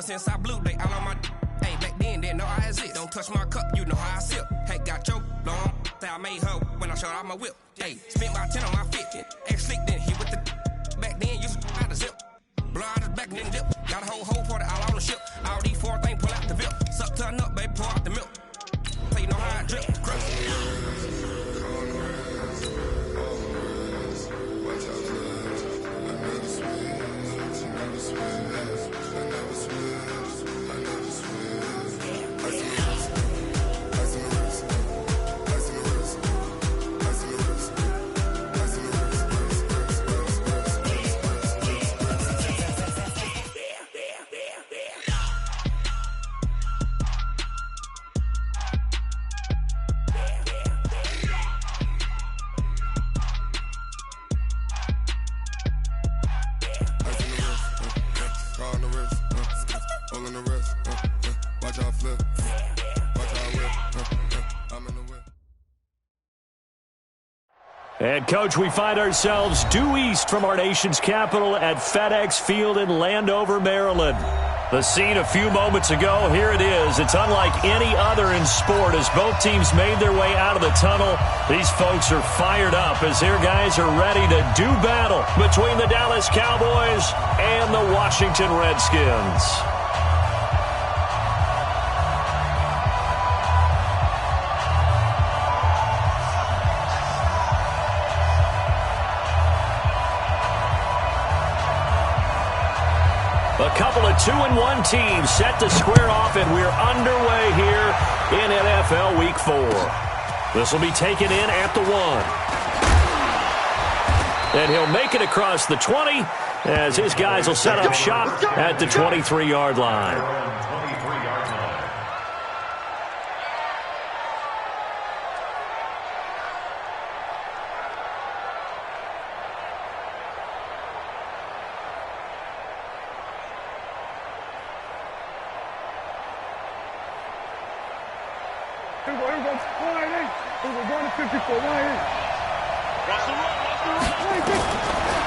Ever since I blew, they all on my. Hey, back then, didn't know I exist. Don't touch my cup, you know how I sip. Hey, got your long. I made her when I showed out my whip. Hey, spent about 10 on my fit. Ex-slick, then hit with the. Back then, used to out the zip. Blow out his back and then dip. Got a whole party all on the ship. All these four things pull out the VIP. Suck, turn up, baby, pour out the milk. So you know how I drip. And, Coach, we find ourselves due east from our nation's capital at FedEx Field in Landover, Maryland. The scene a few moments ago, here it is. It's unlike any other in sport as both teams made their way out of the tunnel. These folks are fired up as their guys are ready to do battle between the Dallas Cowboys and the Washington Redskins. A couple of 2-1 teams set to square off, and we're underway here in NFL Week 4. This will be taken in at the 1. And he'll make it across the 20 as his guys will set up shop at the 23-yard line.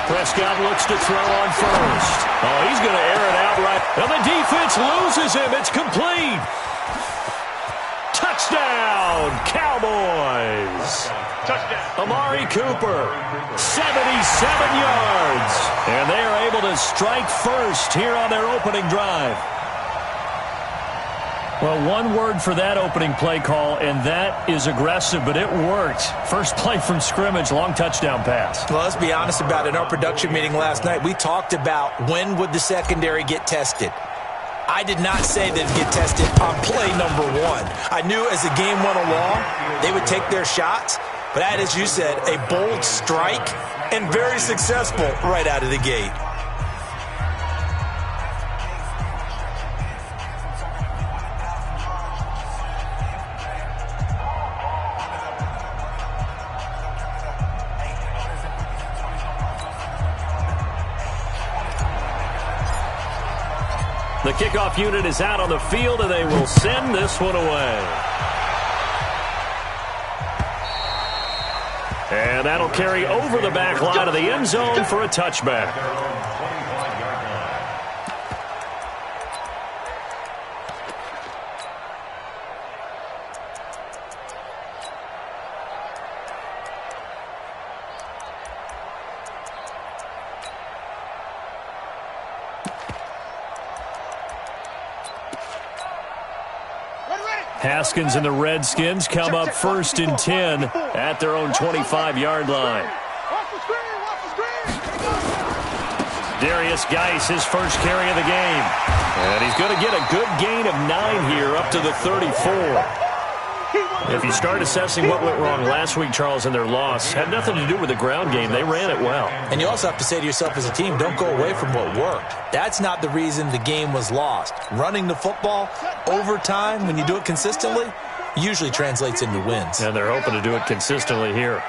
Prescott looks to throw on first. Oh, he's going to air it out right. And the defense loses him. It's complete. Touchdown, Cowboys. Touchdown. Amari Cooper, 77 yards. And they are able to strike first here on their opening drive. Well, one word for that opening play call, and that is aggressive, but it worked. First play from scrimmage, long touchdown pass. Well, let's be honest about it. In our production meeting last night, we talked about when would the secondary get tested. I did not say they'd get tested on play number 1. I knew as the game went along, they would take their shots, but that, as you said, a bold strike and very successful right out of the gate. The kickoff unit is out on the field, and they will send this one away. And that'll carry over the back line of the end zone for a touchback. Haskins and the Redskins come up first and 10 at their own 25-yard line. Darius Geis, his first carry of the game. And he's going to get a good gain of 9 here up to the 34. If you start assessing what went wrong last week, Charles, in their loss, had nothing to do with the ground game. They ran it well. And you also have to say to yourself as a team, don't go away from what worked. That's not the reason the game was lost. Running the football over time, when you do it consistently, usually translates into wins. And they're hoping to do it consistently here.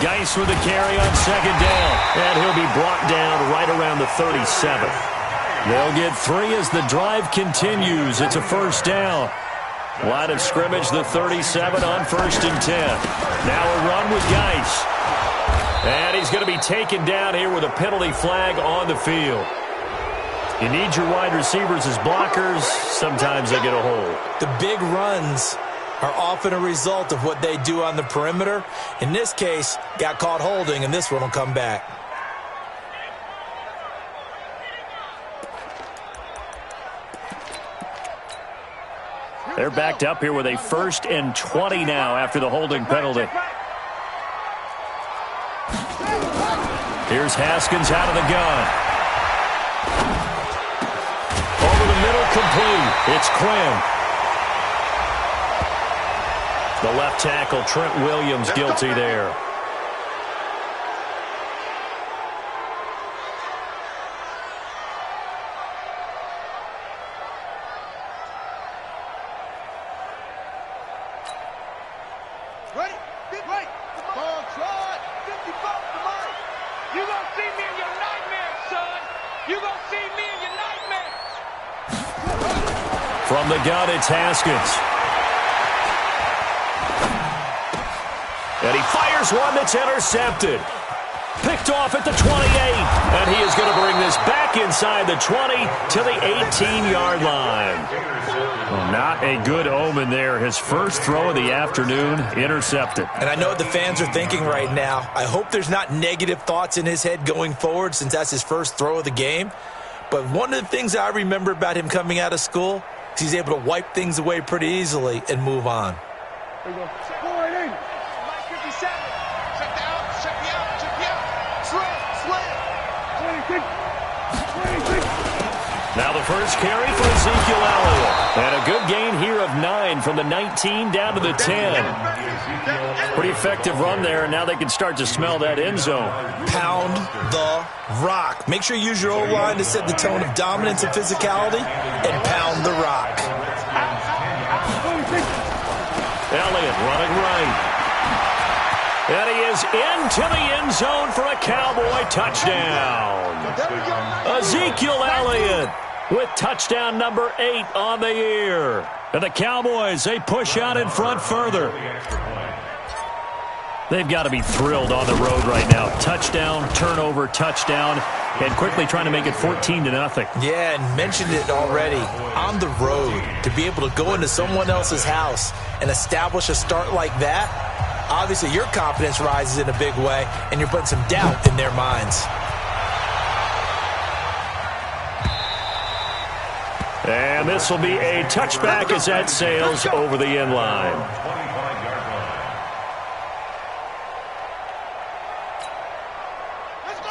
Geis with a carry on second down. And he'll be brought down right around the 37. They'll get 3 as the drive continues. It's a first down. Line of scrimmage, the 37 on 1st and 10. Now a run with Geis. And he's going to be taken down here with a penalty flag on the field. You need your wide receivers as blockers. Sometimes they get a hold. The big runs are often a result of what they do on the perimeter. In this case, got caught holding, and this one will come back. They're backed up here with a 1st and 20 now after the holding penalty. Here's Haskins out of the gun. Over the middle, complete. It's Quinn. The left tackle, Trent Williams, guilty there. Ready? Get right. Ball shot. 55 to Mike. You gonna see me in your nightmares, son. You gonna see me in your nightmares. From the gun, it's Haskins. And he fires one that's intercepted. Picked off at the 28. And he is going to bring this back inside the 20 to the 18-yard line. Well, not a good omen there. His first throw of the afternoon intercepted. And I know what the fans are thinking right now. I hope there's not negative thoughts in his head going forward since that's his first throw of the game. But one of the things I remember about him coming out of school is he's able to wipe things away pretty easily and move on. There you go. Mike 57. Check the out. Check the out. Check the out. Slam. 26. Now the first carry for Ezekiel Elliott. And a good gain here of 9 from the 19 down to the 10. Pretty effective run there, and now they can start to smell that end zone. Pound the rock. Make sure you use your O-line to set the tone of dominance and physicality, and pound the rock. Elliott running right. And he is into the end zone for a Cowboy touchdown. Ezekiel Elliott with touchdown number 8 on the year. And the Cowboys, they push out in front further. They've got to be thrilled on the road right now. Touchdown, turnover, touchdown, and quickly trying to make it 14-0. Yeah, and mentioned it already. On the road, to be able to go into someone else's house and establish a start like that, obviously your confidence rises in a big way, and you're putting some doubt in their minds. And this will be a touchback as that sails over the end line.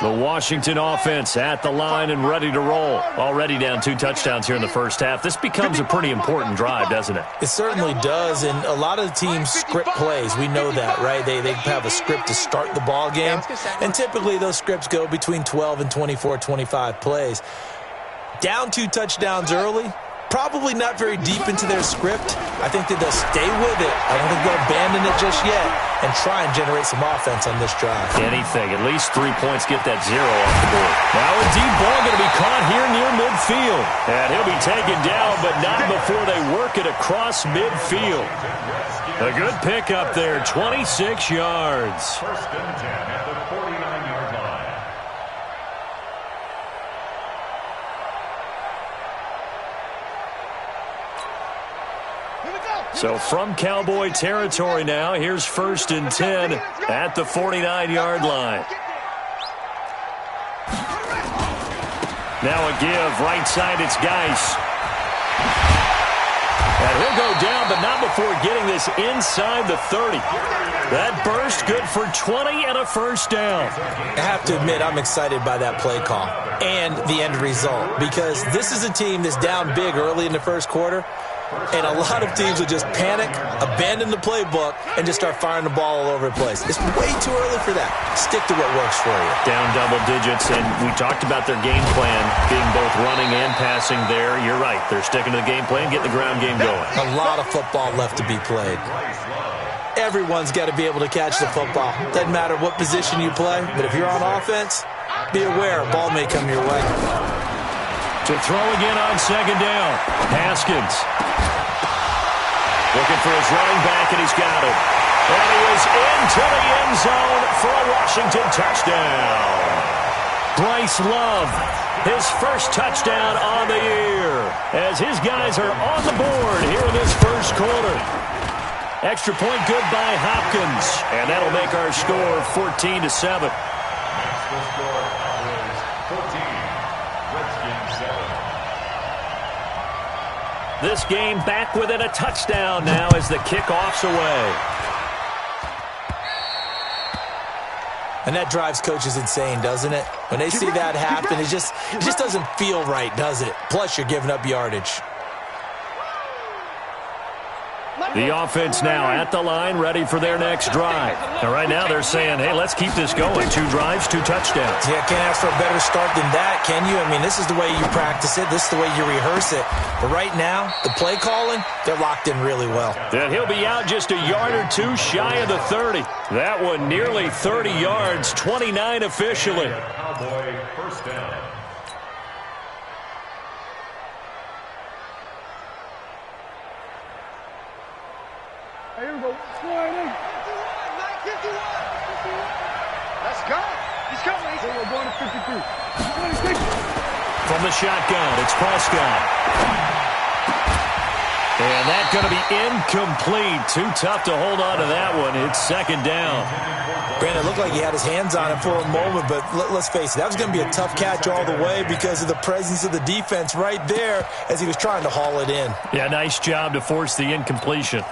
The Washington offense at the line and ready to roll. Already down 2 touchdowns here in the first half. This becomes a pretty important drive, doesn't it? It certainly does, and a lot of the teams script plays. We know that, right? They have a script to start the ball game, and typically those scripts go between 12 and 24, 25 plays. Down 2 touchdowns early, probably not very deep into their script. I think that they'll stay with it. I don't think they'll abandon it just yet and try and generate some offense on this drive. Anything. At least 3 points, get that 0 off the board. Now a deep ball going to be caught here near midfield. And he'll be taken down, but not before they work it across midfield. A good pickup there, 26 yards. First and 10 at the 49-yard line. So from Cowboy territory now, here's 1st and 10 at the 49-yard line. Now a give, right side, it's Geis. And he'll go down, but not before getting this inside the 30. That burst good for 20 and a first down. I have to admit, I'm excited by that play call and the end result, because this is a team that's down big early in the first quarter. And a lot of teams will just panic, abandon the playbook, and just start firing the ball all over the place. It's way too early for that. Stick to what works for you. Down double digits, and we talked about their game plan being both running and passing there. You're right. They're sticking to the game plan, getting the ground game going. A lot of football left to be played. Everyone's got to be able to catch the football. Doesn't matter what position you play, but if you're on offense, be aware a ball may come your way. To throw again on second down, Haskins. Looking for his running back, and he's got it. And he is into the end zone for a Washington touchdown. Bryce Love, his first touchdown on the year, as his guys are on the board here in this first quarter. Extra point good by Hopkins, and that'll make our score 14-7. The score is 14, Redskins 7. This game back within a touchdown now as the kickoff's away. And that drives coaches insane, doesn't it? When they see that happen, it just doesn't feel right, does it? Plus, you're giving up yardage. The offense now at the line, ready for their next drive. And right now they're saying, hey, let's keep this going. 2 drives, 2 touchdowns. Yeah, can't ask for a better start than that, can you? I mean, this is the way you practice it. This is the way you rehearse it. But right now, the play calling, they're locked in really well. And he'll be out just a yard or 2 shy of the 30. That one nearly 30 yards, 29 officially. Cowboy first down. Here we go. Let's go. He's coming. We're going to 53. From the shotgun, it's Prescott. And that's going to be incomplete. Too tough to hold on to that one. It's second down. Brandon, it looked like he had his hands on it for a moment, but let's face it, that was going to be a tough catch all the way because of the presence of the defense right there as he was trying to haul it in. Yeah, nice job to force the incompletion.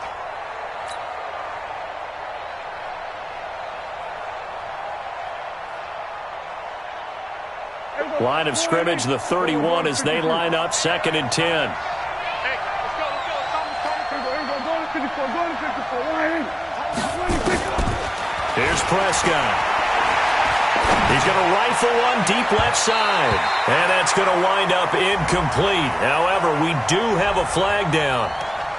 Line of scrimmage, the 31 as they line up, 2nd and 10. Hey, let's go. Here's Prescott. He's going to rifle one deep left side. And that's going to wind up incomplete. However, we do have a flag down.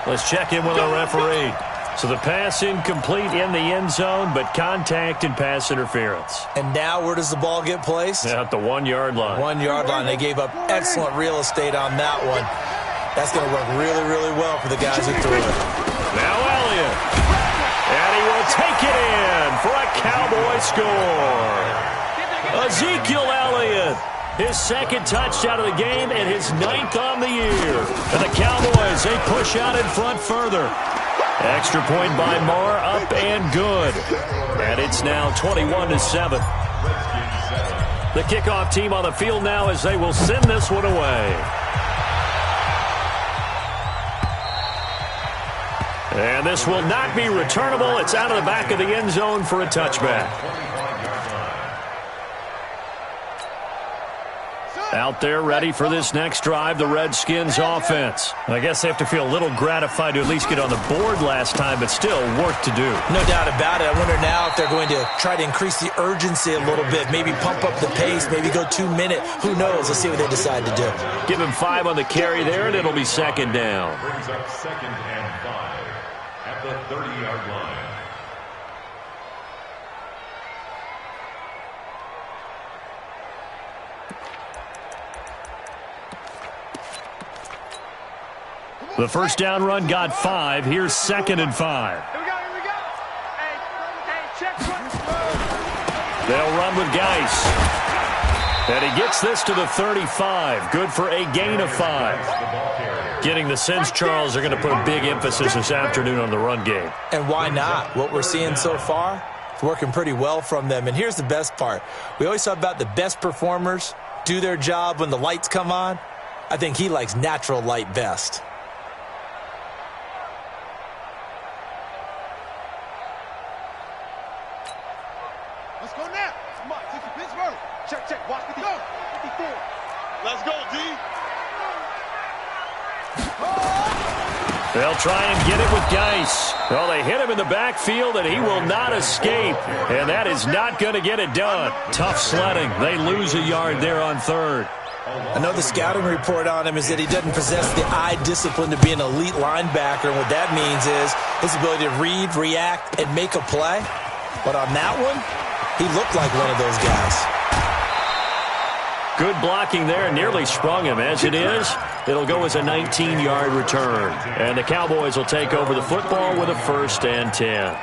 Let's check in with our referee. So the pass incomplete in the end zone, but contact and pass interference. And now where does the ball get placed? At the 1-yard line. 1-yard line. They gave up excellent real estate on that one. That's going to work really, really well for the guys who threw it. Now Elliott. And he will take it in for a Cowboy score. Ezekiel Elliott. His 2nd touchdown of the game and his 9th on the year. And the Cowboys, they push out in front further. Extra point by Marr, up and good. And it's now 21-7. The kickoff team on the field now as they will send this one away. And this will not be returnable. It's out of the back of the end zone for a touchback. Out there ready for this next drive, the Redskins offense. I guess they have to feel a little gratified to at least get on the board last time, but still work to do. No doubt about it. I wonder now if they're going to try to increase the urgency a little bit, maybe pump up the pace, maybe go 2-minute. Who knows? Let's see what they decide to do. Give him 5 on the carry there, and it'll be 2nd down. Brings up 2nd and 5 at the 30-yard line. The first down run got 5. Here's 2nd and 5. Here we go. Hey, check. They'll run with Geis. And he gets this to the 35. Good for a gain of 5. Getting the sense, Charles, are going to put a big emphasis this afternoon on the run game. And why not? What we're seeing so far, it's working pretty well from them. And here's the best part. We always talk about the best performers do their job when the lights come on. I think he likes natural light best. Let's go now. Come on, take the Pittsburgh. Check. Watch 54. 54. Let's go, D. They'll try and get it with Geis. Well, they hit him in the backfield, and he will not escape. And that is not going to get it done. Tough sledding. They lose a yard there on 3rd. I know the scouting report on him is that he doesn't possess the eye discipline to be an elite linebacker. And what that means is his ability to read, react, and make a play. But on that one, he looked like one of those guys. Good blocking there, nearly sprung him. As it is, it'll go as a 19-yard return. And the Cowboys will take over the football with a 1st and 10.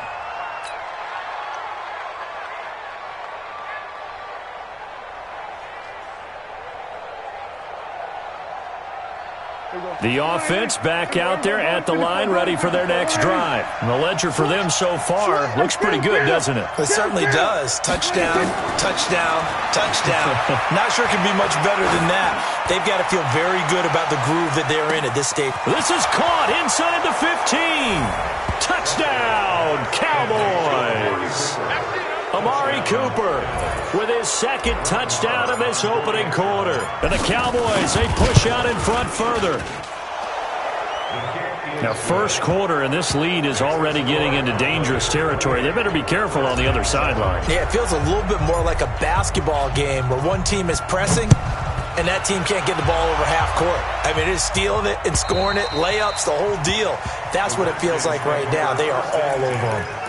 The offense back out there at the line, ready for their next drive. And the ledger for them so far looks pretty good, doesn't it? It certainly does. Touchdown, touchdown, touchdown. Not sure it can be much better than that. They've got to feel very good about the groove that they're in at this stage. This is caught inside the 15. Touchdown, Cowboys. Amari Cooper with his 2nd touchdown of this opening quarter. And the Cowboys, they push out in front further. Now, 1st quarter, and this lead is already getting into dangerous territory. They better be careful on the other sideline. Yeah, it feels a little bit more like a basketball game where one team is pressing and that team can't get the ball over half court. I mean, it is stealing it and scoring it, layups, the whole deal. That's what it feels like right now. They are all over them.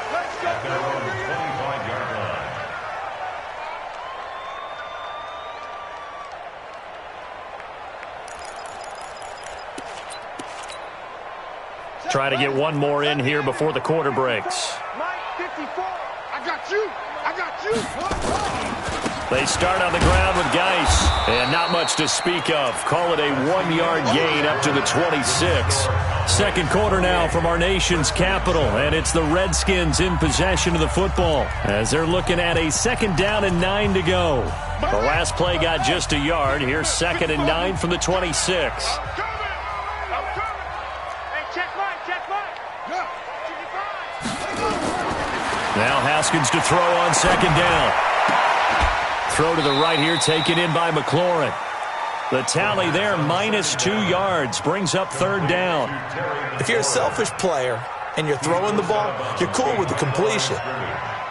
Try to get one more in here before the quarter breaks. Mike, 54. I got you. I got you. They start on the ground with Geis, and not much to speak of. Call it a 1-yard gain up to the 26. 2nd quarter now from our nation's capital, and it's the Redskins in possession of the football as they're looking at a 2nd down and 9 to go. The last play got just a yard. Here's 2nd and 9 from the 26. Now Haskins to throw on 2nd down. Throw to the right here, taken in by McLaurin. The tally there, -2 yards, brings up 3rd down. If you're a selfish player and you're throwing the ball, you're cool with the completion.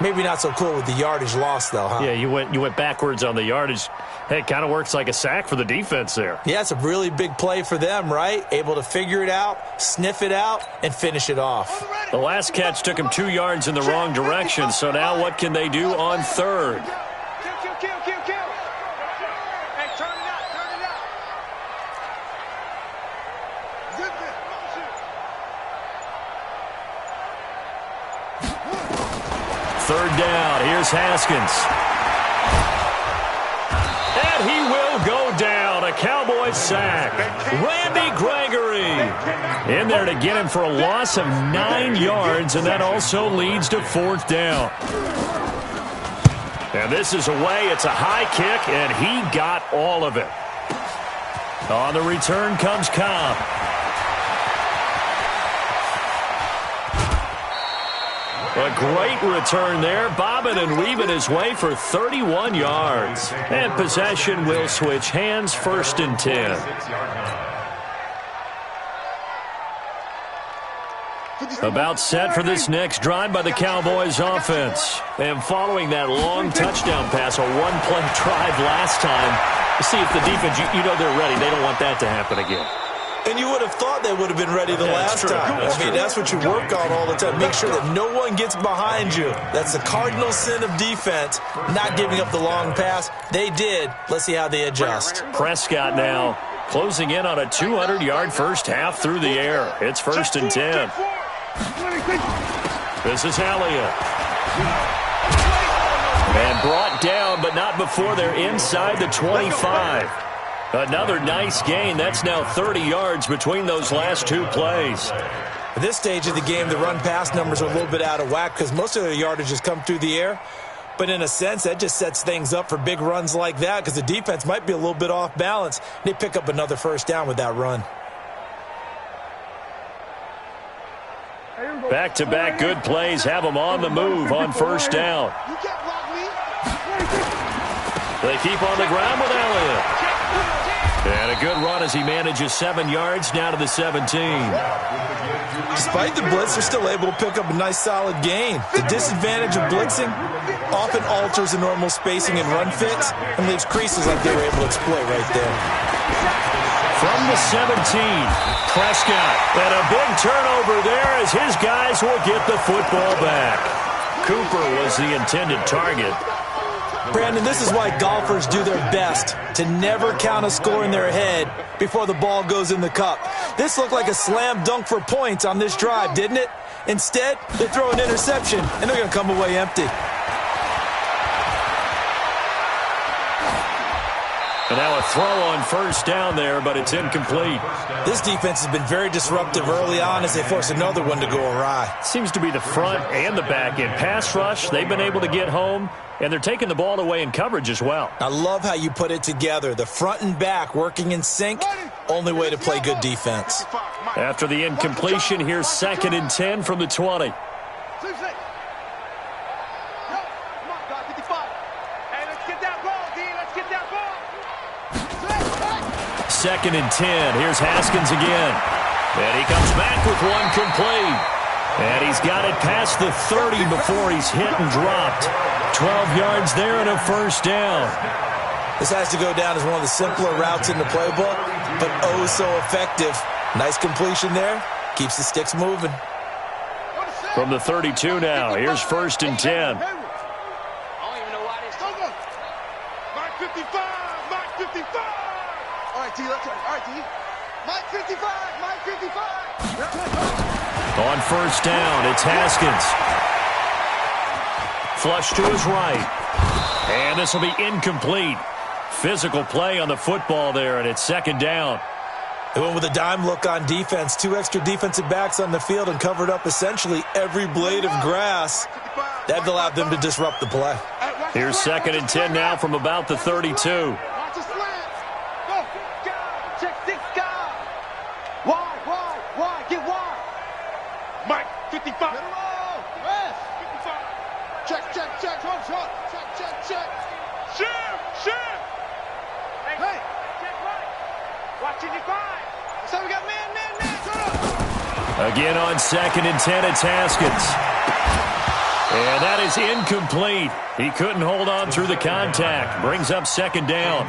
Maybe not so cool with the yardage loss, though, huh? Yeah, you went backwards on the yardage. Hey, it kind of works like a sack for the defense there. Yeah, it's a really big play for them, right? Able to figure it out, sniff it out, and finish it off. The last catch took him 2 yards in the wrong direction, so now what can they do on 3rd? Kill. Hey, turn it out. Third down. Here's Haskins. And he will go down. A Cowboys sack. Randy Gregory in there to get him for a loss of 9 yards, and that also leads to 4th down. And this is away. It's a high kick, and he got all of it. On the return comes Cobb. A great return there, bobbing and weaving his way for 31 yards. And possession will switch hands, 1st and 10. About set for this next drive by the Cowboys offense. And following that long touchdown pass, a one-play drive last time, see if the defense, you know they're ready. They don't want that to happen again. And you would have thought they would have been ready the last time. That's what you work on all the time. Make sure that no one gets behind you. That's the cardinal sin of defense, not giving up the long pass. They did. Let's see how they adjust. Prescott now closing in on a 200-yard first half through the air. It's 1st and 10. This is Elliott. And brought down, but not before they're inside the 25. Another nice gain. That's now 30 yards between those last 2 plays. At this stage of the game, the run-pass numbers are a little bit out of whack because most of their yardage has come through the air. But in a sense, that just sets things up for big runs like that because the defense might be a little bit off balance. They pick up another first down with that run. Back-to-back good plays have them on the move on first down. They keep on the ground with Elliott. And a good run as he manages 7 yards now to the 17. Despite the blitz, they're still able to pick up a nice solid gain. The disadvantage of blitzing often alters the normal spacing and run fits and leaves creases like they were able to exploit right there. From the 17, Prescott. And a big turnover there as his guys will get the football back. Cooper was the intended target. Brandon, this is why golfers do their best to never count a score in their head before the ball goes in the cup. This looked like a slam dunk for points on this drive, didn't it? Instead, they throw an interception, and they're going to come away empty. And now a throw on first down there, but it's incomplete. This defense has been very disruptive early on as they force another one to go awry. Seems to be the front and the back end. Pass rush, they've been able to get home, and they're taking the ball away in coverage as well. I love how you put it together. The front and back working in sync, only way to play good defense. After the incompletion, here's 2nd and 10 from the 20. Second and 10. Here's Haskins again. And he comes back with one complete. And he's got it past the 30 before he's hit and dropped. 12 yards there and a first down. This has to go down as one of the simpler routes in the playbook, but oh so effective. Nice completion there. Keeps the sticks moving. From the 32 now. Here's 1st and 10. Mark 55! Mark 55! All right, D, let's go. All right, D. Mike 55! Mike 55! On first down, it's Haskins. Flush to his right. And this will be incomplete. Physical play on the football there, and it's 2nd down. They went with a dime look on defense. 2 extra defensive backs on the field and covered up essentially every blade of grass. That allowed them to disrupt the play. Here's 2nd and 10 now from about the 32. Mike 55. Check. Check. Hey. Check right. Watching you find. So we got man. Again on 2nd and 10, it's Haskins. And that is incomplete. He couldn't hold on through the contact. Brings up 2nd down.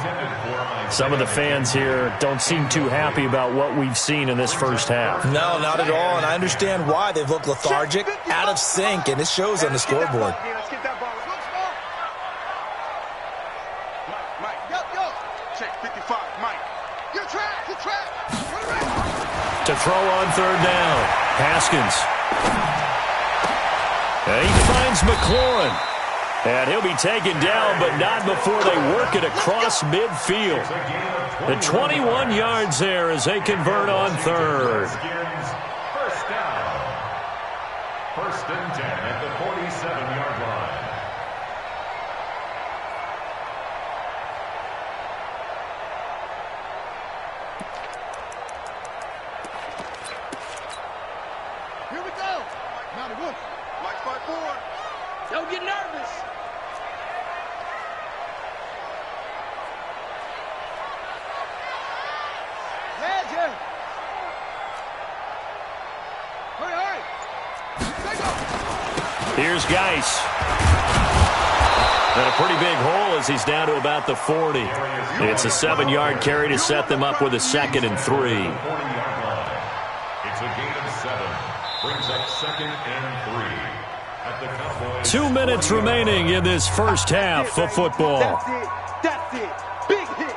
Some of the fans here don't seem too happy about what we've seen in this first half. No, not at all, and I understand why. They've looked lethargic, out of sync, and it shows on the scoreboard. Let's get that ball. Mike. Yo. Check 55. Mike. You're trapped. To throw on 3rd down. Haskins. And he finds McLaurin. And he'll be taken down, but not before they work it across midfield. The 21 yards there as they convert on 3rd. First down. 1st and 10 at the 47-yard line. Here we go. Mounted Wolf. Mike 5-4. Don't get nervous. Legend. Hurry. Here's Geis. And a pretty big hole as he's down to about the 40. It's a 7-yard carry to set them up with a 2nd and 3. 40-yard line. It's a gain of 7. Brings up 2nd and 3. At the Cowboys. 2 minutes remaining in this first half of football. That's it. Big hit.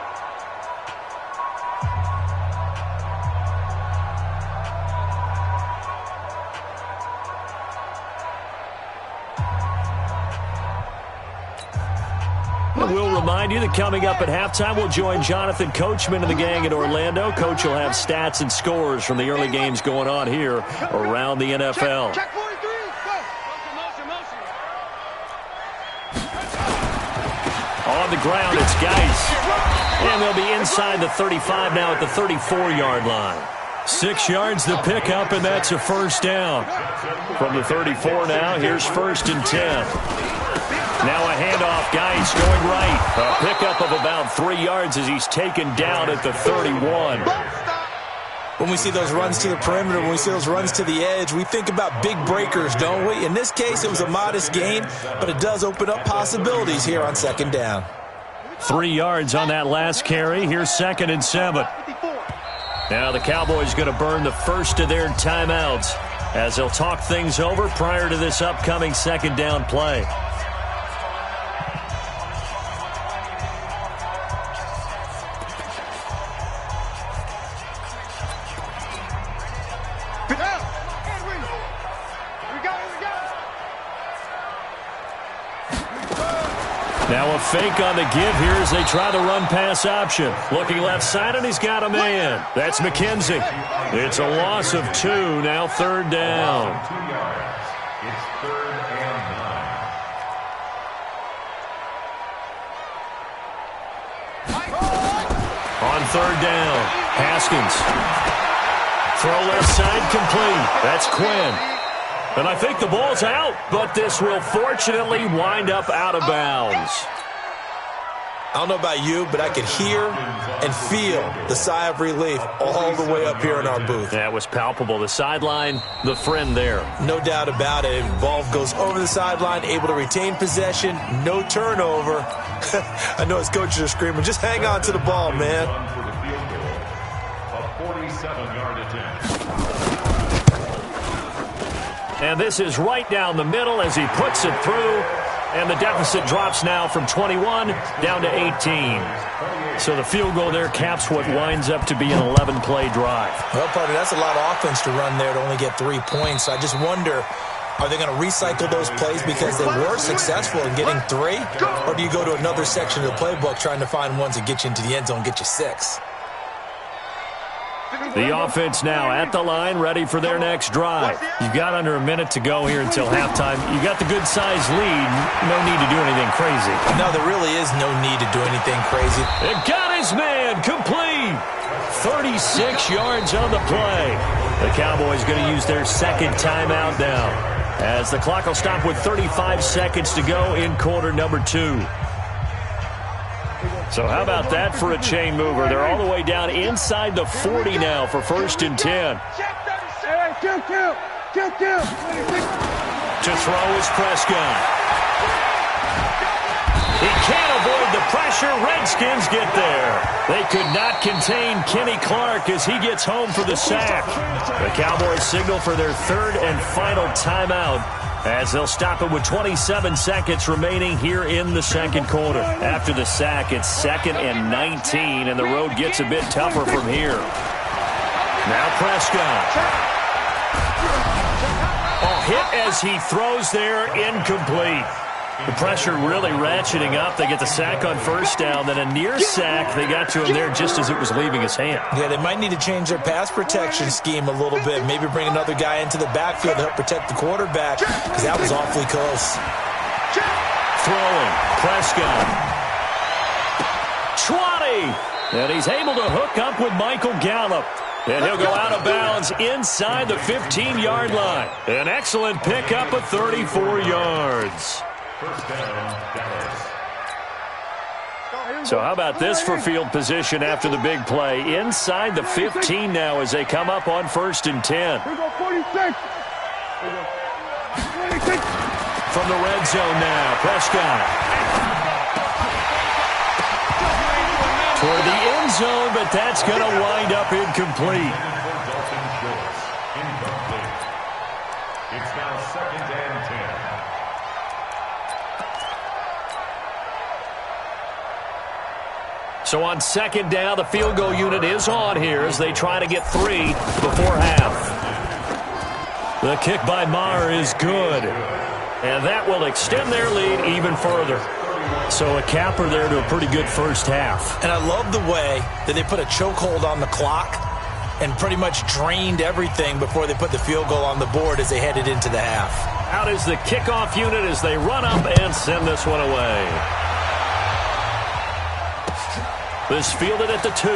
We'll remind you that coming up at halftime, we'll join Jonathan Coachman and the gang in Orlando. Coach will have stats and scores from the early games going on here around the NFL. Check 43. Motion. On the ground, it's Geis. And they'll be inside the 35 now at the 34-yard line. 6 yards to pick up, and that's a first down. From the 34 now, here's 1st and 10. Now a handoff, Geis going right. A pickup of about 3 yards as he's taken down at the 31. When we see those runs to the perimeter, when we see those runs to the edge, we think about big breakers, don't we? In this case, it was a modest gain, but it does open up possibilities here on 2nd down. 3 yards on that last carry. Here's 2nd and 7. Now the Cowboys going to burn the first of their timeouts as they'll talk things over prior to this upcoming 2nd down play. Now a fake on the give here as they try the run-pass option. Looking left side, and he's got a man. That's McKenzie. It's a loss of 2, now third down. 2 yards. It's 3rd and 9. On third down, Haskins. Throw left side complete. That's Quinn. And I think the ball's out, but this will fortunately wind up out of bounds. I don't know about you, but I could hear and feel the sigh of relief all the way up here in our booth. That was palpable. The sideline, the friend there. No doubt about it. Ball goes over the sideline, able to retain possession, no turnover. I know his coaches are screaming, just hang on to the ball, man. For the field goal, a 47-yard attempt. And this is right down the middle as he puts it through. And the deficit drops now from 21 down to 18. So the field goal there caps what winds up to be an 11-play drive. Well, partner, that's a lot of offense to run there to only get 3 points. I just wonder, are they going to recycle those plays because they were successful in getting 3? Or do you go to another section of the playbook trying to find ones that get you into the end zone and get you 6? The offense now at the line, ready for their next drive. You've got under a minute to go here until halftime. You've got the good-sized lead. No need to do anything crazy. No, there really is no need to do anything crazy. It got his man complete. 36 yards on the play. The Cowboys going to use their second timeout now, as the clock will stop with 35 seconds to go in quarter number 2. So how about that for a chain mover? They're all the way down inside the 40 now for 1st and 10. To throw is Prescott. He can't avoid the pressure. Redskins get there. They could not contain Kenny Clark as he gets home for the sack. The Cowboys signal for their 3rd and final timeout, as they'll stop it with 27 seconds remaining here in the second quarter. After the sack, it's 2nd and 19, and the road gets a bit tougher from here. Now Prescott. Hit as he throws there, incomplete. The pressure really ratcheting up. They get the sack on 1st down, then a near sack. They got to him there just as it was leaving his hand. Yeah, they might need to change their pass protection scheme a little bit. Maybe bring another guy into the backfield to help protect the quarterback, because that was awfully close. Throwing, Prescott. 20! And he's able to hook up with Michael Gallup. And he'll go out of bounds inside the 15-yard line. An excellent pickup of 34 yards. 1st down, Dallas. So how about this for field position after the big play? Inside the 15 now as they come up on 1st and 10. From the red zone now, Prescott. Toward the end zone, but that's going to wind up incomplete. It's now 2nd and 10. So on 2nd down, the field goal unit is on here as they try to get 3 before half. The kick by Maher is good, and that will extend their lead even further. So a capper there to a pretty good first half. And I love the way that they put a chokehold on the clock and pretty much drained everything before they put the field goal on the board as they headed into the half. Out is the kickoff unit as they run up and send this one away. This fielded at the 2.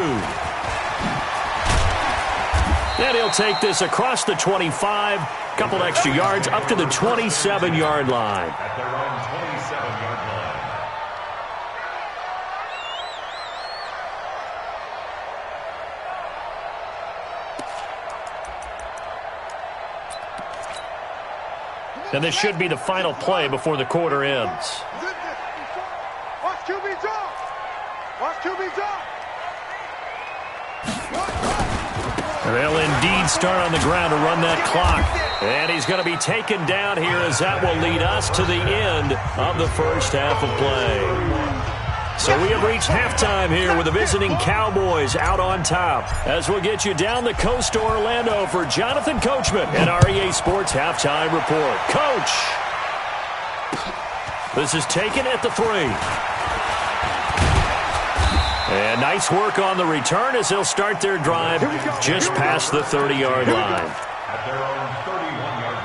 And he'll take this across the 25. Couple extra yards up to the 27-yard line. At their own 27-yard line. And this should be the final play before the quarter ends. Watch QB drop. Watch QB drop. They'll indeed start on the ground to run that clock. And he's going to be taken down here as that will lead us to the end of the first half of play. So we have reached halftime here with the visiting Cowboys out on top. As we'll get you down the coast to Orlando for Jonathan Coachman and REA Sports Halftime Report. Coach! This is taken at the 3. And nice work on the return as they'll start their drive just past the 30-yard line. At their own 31-yard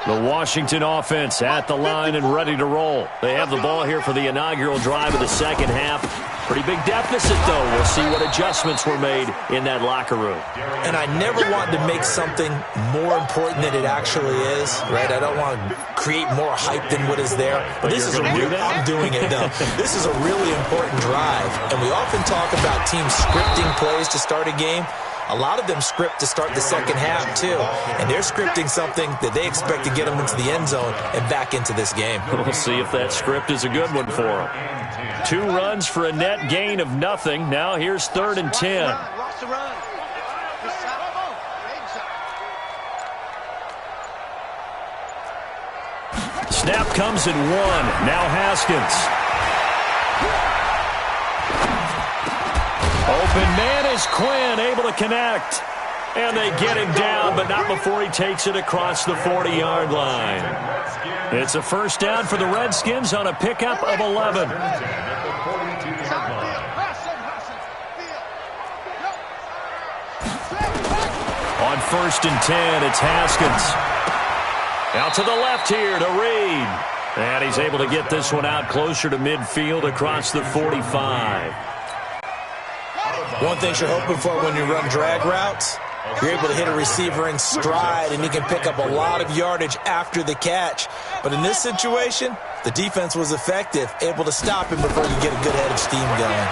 line. The Washington offense at the line and ready to roll. They have the ball here for the inaugural drive of the second half. Pretty big deficit, though. We'll see what adjustments were made in that locker room. And I never want to make something more important than it actually is, right? I don't want to create more hype than what is there. But this is I'm doing it, though. This is a really important drive. And we often talk about teams scripting plays to start a game. A lot of them script to start the second half, too. And they're scripting something that they expect to get them into the end zone and back into this game. We'll see if that script is a good one for them. 2 runs for a net gain of nothing. Now here's 3rd and 10. Snap comes at 1. Now Haskins. Open man is Quinn, able to connect. And they get him down, but not before he takes it across the 40-yard line. It's a first down for the Redskins on a pickup of 11. On 1st and 10, it's Haskins. Out to the left here to Reed. And he's able to get this one out closer to midfield across the 45. One thing you're hoping for when you run drag routes, you're able to hit a receiver in stride, and he can pick up a lot of yardage after the catch. But in this situation, the defense was effective, able to stop him before you get a good head of steam going.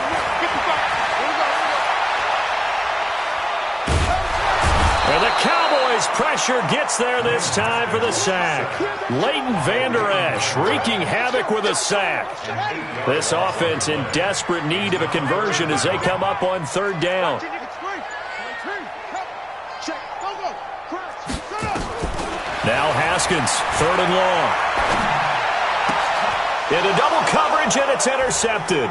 And the Cowboys pressure gets there this time for the sack. Leighton Vander Esch wreaking havoc with a sack. This offense in desperate need of a conversion as they come up on 3rd down. Now Haskins, 3rd and long. Into double coverage, and it's intercepted.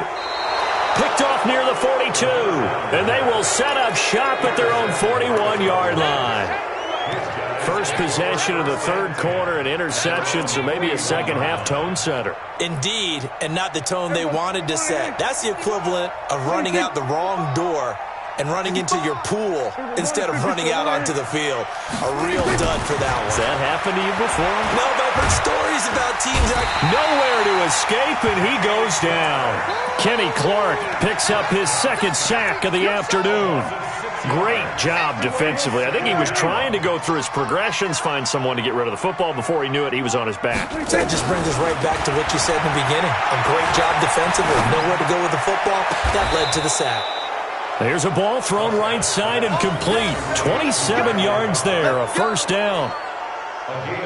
Picked off near the 42, and they will set up shop at their own 41-yard line. First possession of the 3rd quarter, an interception, so maybe a second-half tone setter. Indeed, and not the tone they wanted to set. That's the equivalent of running out the wrong door and running into your pool instead of running out onto the field. A real dud for that one. Has that happened to you before? No, but I've heard stories about teams that nowhere to escape, and he goes down. Kenny Clark picks up his 2nd sack of the afternoon. Great job defensively. I think he was trying to go through his progressions, find someone to get rid of the football. Before he knew it, he was on his back. That just brings us right back to what you said in the beginning. A great job defensively. Nowhere to go with the football. That led to the sack. There's a ball thrown right side and complete. 27 yards there, a first down.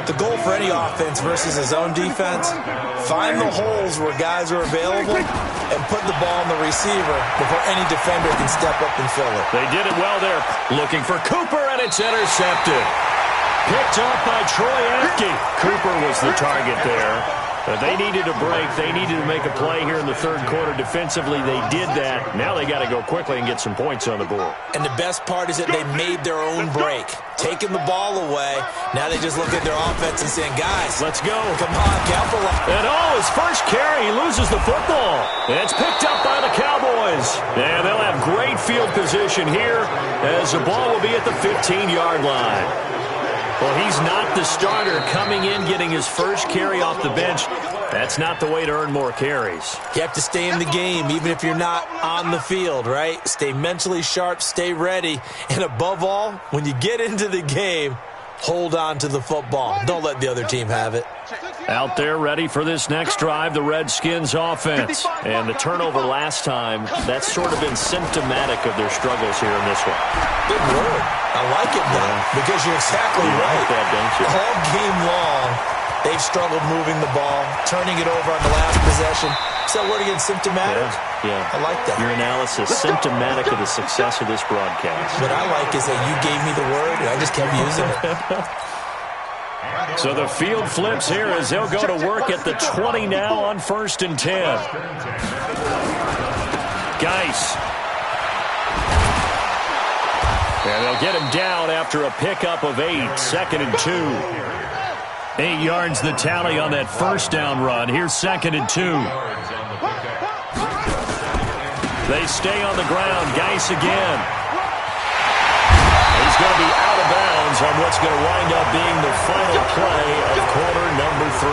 The goal for any offense versus his own defense, find the holes where guys are available and put the ball on the receiver before any defender can step up and fill it. They did it well there. Looking for Cooper, and it's intercepted. Picked up by Troy Apke. Cooper was the target there. But they needed a break. They needed to make a play here in the 3rd quarter. Defensively, they did that. Now they got to go quickly and get some points on the board. And the best part is that they made their own break. Taking the ball away. Now they just look at their offense and saying, guys, let's go. Come on, capitalize. And his first carry, he loses the football. And it's picked up by the Cowboys. And they'll have great field position here as the ball will be at the 15-yard line. Well, he's not the starter coming in, getting his first carry off the bench. That's not the way to earn more carries. You have to stay in the game, even if you're not on the field, right? Stay mentally sharp, stay ready. And above all, when you get into the game, hold on to the football. Don't let the other team have it. Out there ready for this next drive, the Redskins offense. And the turnover last time, that's sort of been symptomatic of their struggles here in this one. Good word. I like it, though, because you're exactly right. Like that, don't you? All game long, they've struggled moving the ball, turning it over on the last possession. Is that word again, symptomatic? Yeah. I like that. Your analysis, symptomatic of the success of this broadcast. What I like is that you gave me the word, and I just kept using it. So the field flips here as they'll go to work at the 20 now on 1st and 10. Geis. And they'll get him down after a pickup of 8, 2nd and 2. 8 yards the tally on that first down run. Here's 2nd and 2. They stay on the ground. Geis again. He's going to be out of bounds on what's going to wind up being the final play of quarter number 3.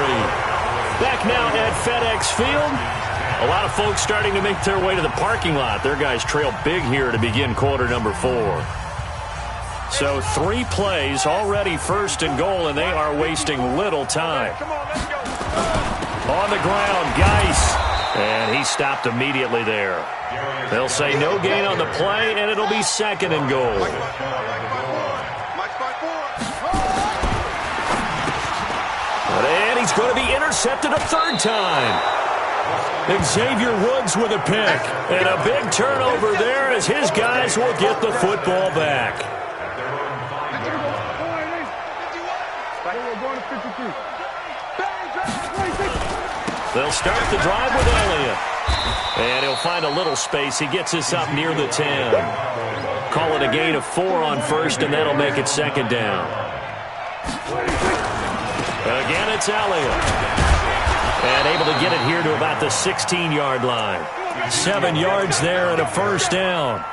Back now at FedEx Field. A lot of folks starting to make their way to the parking lot. Their guys trail big here to begin quarter number 4. So 3 plays, already 1st and goal, and they are wasting little time. On the ground, Geis. And he stopped immediately there. They'll say no gain on the play, and it'll be 2nd and goal. And he's going to be intercepted a 3rd time. Xavier Woods with a pick. And a big turnover there as his guys will get the football back. They'll start the drive with Elliott. And he'll find a little space. He gets us up near the 10. Call it a gain of 4 on 1st, and that'll make it 2nd down. Again, it's Elliott. And able to get it here to about the 16-yard line. 7 yards there and a 1st down.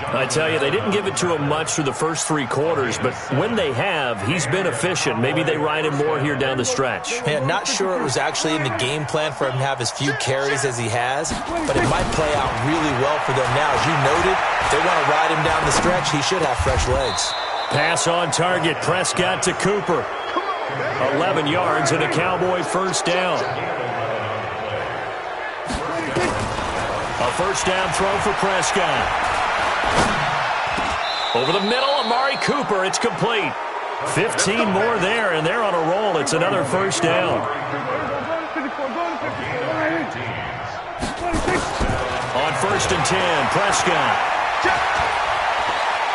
I tell you, they didn't give it to him much through the first 3 quarters, but when they have, he's been efficient. Maybe they ride him more here down the stretch. Man, not sure it was actually in the game plan for him to have as few carries as he has, but it might play out really well for them now. As you noted, if they want to ride him down the stretch, he should have fresh legs. Pass on target, Prescott to Cooper. 11 yards and a Cowboy 1st down. A 1st down throw for Prescott. Over the middle, Amari Cooper. It's complete. 15 more there, and they're on a roll. It's another 1st down. On 1st and 10, Prescott.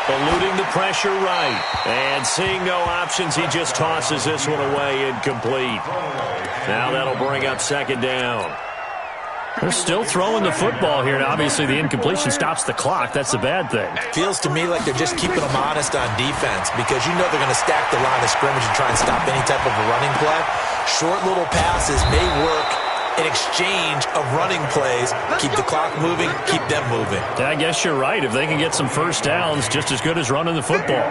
Eluding the pressure right. And seeing no options, he just tosses this one away, incomplete. Now that'll bring up 2nd down. They're still throwing the football here. Now, obviously, the incompletion stops the clock. That's the bad thing. Feels to me like they're just keeping them honest on defense because you know they're going to stack the line of scrimmage and try and stop any type of a running play. Short little passes may work in exchange of running plays. Keep the clock moving, keep them moving. I guess you're right. If they can get some 1st downs, just as good as running the football.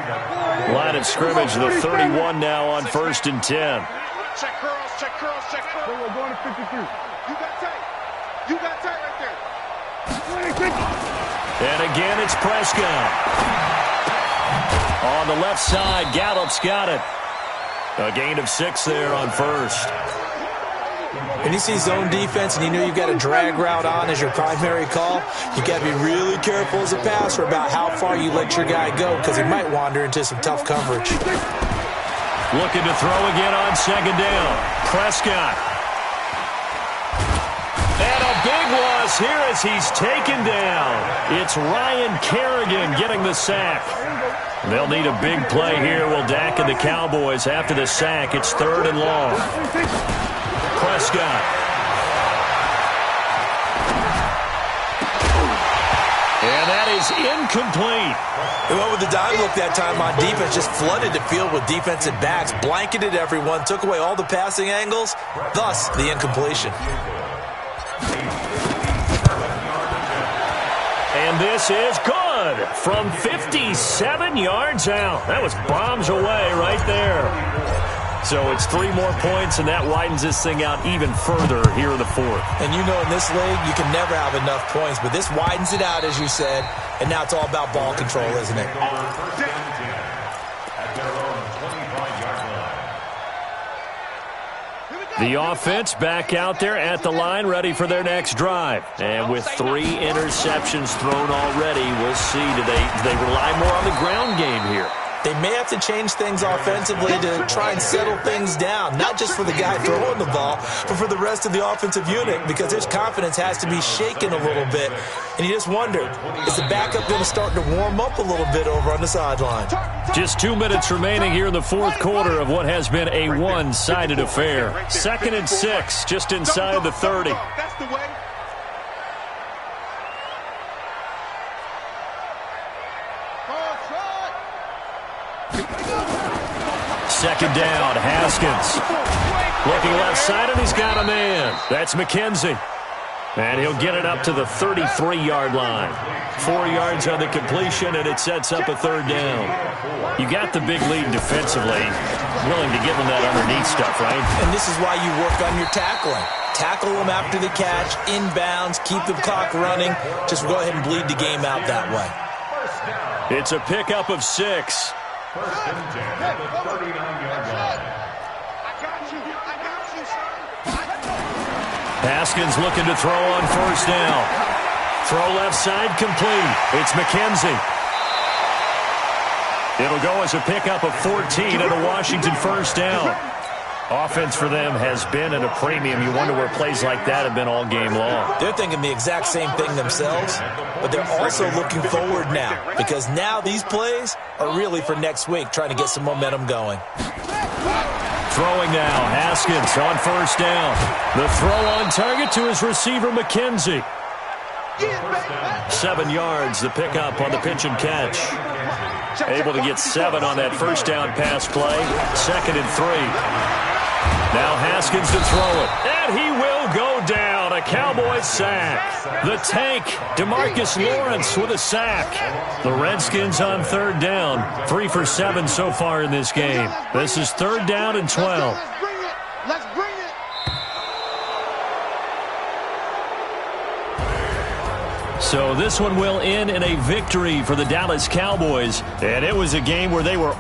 Line of scrimmage, the 31 now on 1st and 10. Check curls, check curls, check curls. We're going to 52. You got tight. You got tight right there. And again, it's Prescott. On the left side, Gallup's got it. A gain of 6 there on 1st. When you see zone defense and you know you've got a drag route on as your primary call, you got to be really careful as a passer about how far you let your guy go because he might wander into some tough coverage. Looking to throw again on 2nd down. Prescott. And a big loss here as he's taken down. It's Ryan Kerrigan getting the sack. They'll need a big play here. Will Dak and the Cowboys after the sack. It's 3rd and long. Prescott. And that is incomplete. They went with the dime look that time on defense, just flooded the field with defensive backs, blanketed everyone, took away all the passing angles, thus the incompletion. And this is good from 57 yards out. That was bombs away right there. So it's 3 more points, and that widens this thing out even further here in the 4th. And you know in this league, you can never have enough points, but this widens it out, as you said, and now it's all about ball control, isn't it? The offense back out there at the line, ready for their next drive. And with 3 interceptions thrown already, we'll see. Do they rely more on the ground game here? They may have to change things offensively to try and settle things down, not just for the guy throwing the ball, but for the rest of the offensive unit, because his confidence has to be shaken a little bit. And you just wonder, is the backup going to start to warm up a little bit over on the sideline? Just 2 minutes remaining here in the 4th quarter of what has been a one-sided affair. 2nd and 6, just inside the 30. That's the way. second down. Haskins looking left side, and he's got a man. That's McKenzie. And he'll get it up to the 33-yard line. 4 yards on the completion, and it sets up a third down. You got the big lead defensively. Willing to give them that underneath stuff, right? And this is why you work on your tackling. Tackle them after the catch, inbounds, keep the clock running. Just go ahead and bleed the game out that way. It's a pickup of 6. First and 10 at the 39-yard line. Haskins looking to throw on first down. Throw left side complete. It's McKenzie. It'll go as a pickup of 14 and a Washington first down. Offense for them has been at a premium. You wonder where plays like that have been all game long. They're thinking the exact same thing themselves, but they're also looking forward now because now these plays are really for next week, trying to get some momentum going. Throwing now, Haskins on first down. The throw on target to his receiver, McKenzie. 7 yards, the pickup on the pitch and catch. Able to get 7 on that first down pass play. 2nd and 3. Now Haskins to throw it. And he will go down. A Cowboys sack. The tank, DeMarcus Lawrence with a sack. The Redskins on third down. 3 for 7 so far in this game. This is 3rd down and 12. Let's bring it. So this one will end in a victory for the Dallas Cowboys. And it was a game where they were